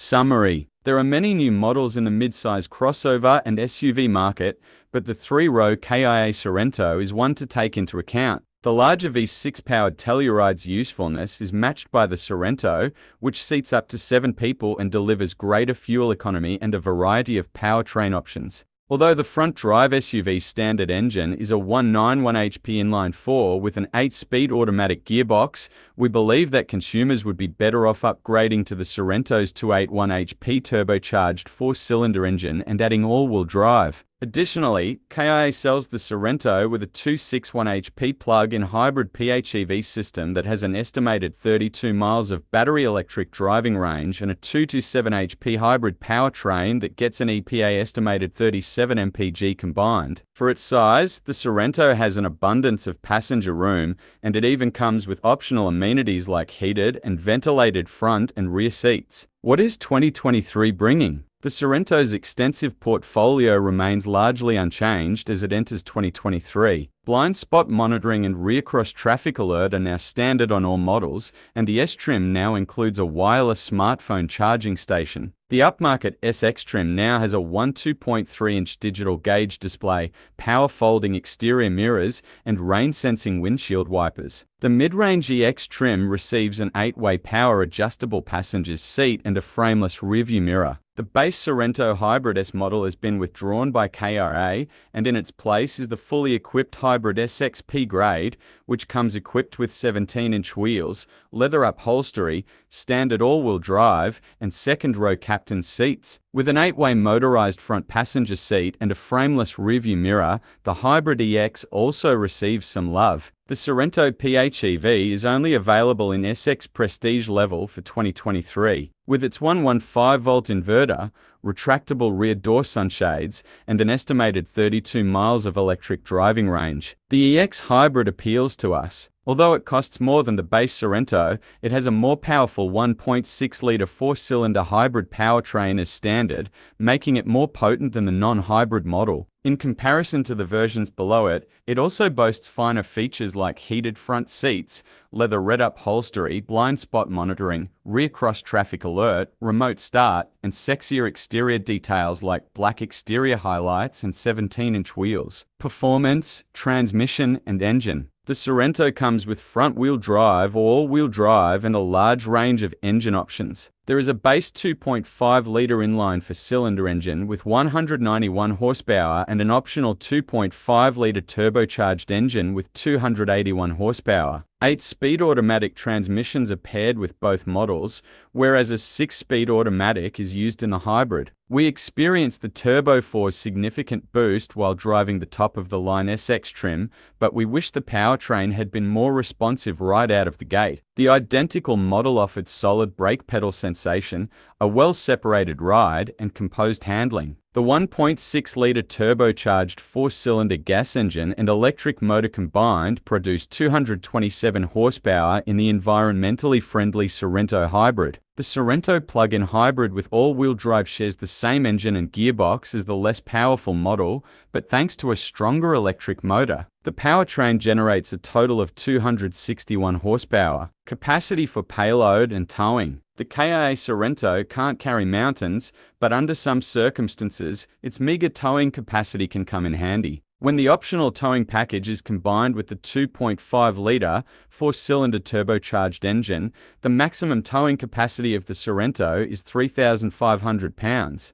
Summary. There are many new models in the mid-size crossover and SUV market, but the three-row Kia Sorento is one to take into account. The larger V6-powered Telluride's usefulness is matched by the Sorento, which seats up to 7 people and delivers greater fuel economy and a variety of powertrain options. Although the front-drive SUV standard engine is a 191 HP inline-4 with an 8-speed automatic gearbox, we believe that consumers would be better off upgrading to the Sorento's 281 HP turbocharged 4-cylinder engine and adding all-wheel drive. Additionally, Kia sells the Sorento with a 261 HP plug-in hybrid PHEV system that has an estimated 32 miles of battery electric driving range and a 227 HP hybrid powertrain that gets an EPA estimated 37 mpg combined. For its size, the Sorento has an abundance of passenger room, and it even comes with optional amenities like heated and ventilated front and rear seats. What is 2023 bringing? The Sorento's extensive portfolio remains largely unchanged as it enters 2023. Blind spot monitoring and rear cross traffic alert are now standard on all models, and the S trim now includes a wireless smartphone charging station. The upmarket SX trim now has a 2.3-inch digital gauge display, power folding exterior mirrors, and rain-sensing windshield wipers. The mid-range EX trim receives an 8-way power-adjustable passenger's seat and a frameless rearview mirror. The base Sorento Hybrid S model has been withdrawn by Kia, and in its place is the fully equipped Hybrid SX grade, which comes equipped with 17-inch wheels, leather upholstery, standard all-wheel drive, and second-row captain's seats. With an 8-way motorized front passenger seat and a frameless rearview mirror, the Hybrid EX also receives some love. The Sorento PHEV is only available in SX-Prestige level for 2023. With its 115-volt inverter, retractable rear door sunshades, and an estimated 32 miles of electric driving range, the EX Hybrid appeals to us. Although it costs more than the base Sorento, it has a more powerful 1.6-litre 4-cylinder hybrid powertrain as standard, making it more potent than the non-hybrid model. In comparison to the versions below it, it also boasts finer features like heated front seats, leather red upholstery, blind spot monitoring, rear cross traffic alert, remote start, and sexier exterior details like black exterior highlights and 17-inch wheels. Performance, transmission, and engine. The Sorento comes with front-wheel drive or all-wheel drive and a large range of engine options. There is a base 2.5-litre inline four-cylinder engine with 191 horsepower and an optional 2.5-litre turbocharged engine with 281 horsepower. 8-speed automatic transmissions are paired with both models, whereas a 6-speed automatic is used in the hybrid. We experienced the Turbo 4's significant boost while driving the top-of-the-line SX trim, but we wish the powertrain had been more responsive right out of the gate. The identical model offered solid brake pedal sensation, a well-separated ride, and composed handling. The 1.6-litre turbocharged 4-cylinder gas engine and electric motor combined produced 227 horsepower in the environmentally friendly Sorento Hybrid. The Sorento plug-in hybrid with all-wheel drive shares the same engine and gearbox as the less powerful model, but thanks to a stronger electric motor, the powertrain generates a total of 261 horsepower. Capacity for payload and towing. The Kia Sorento can't carry mountains, but under some circumstances, its meager towing capacity can come in handy. When the optional towing package is combined with the 2.5-litre 4-cylinder turbocharged engine, the maximum towing capacity of the Sorento is 3,500 pounds.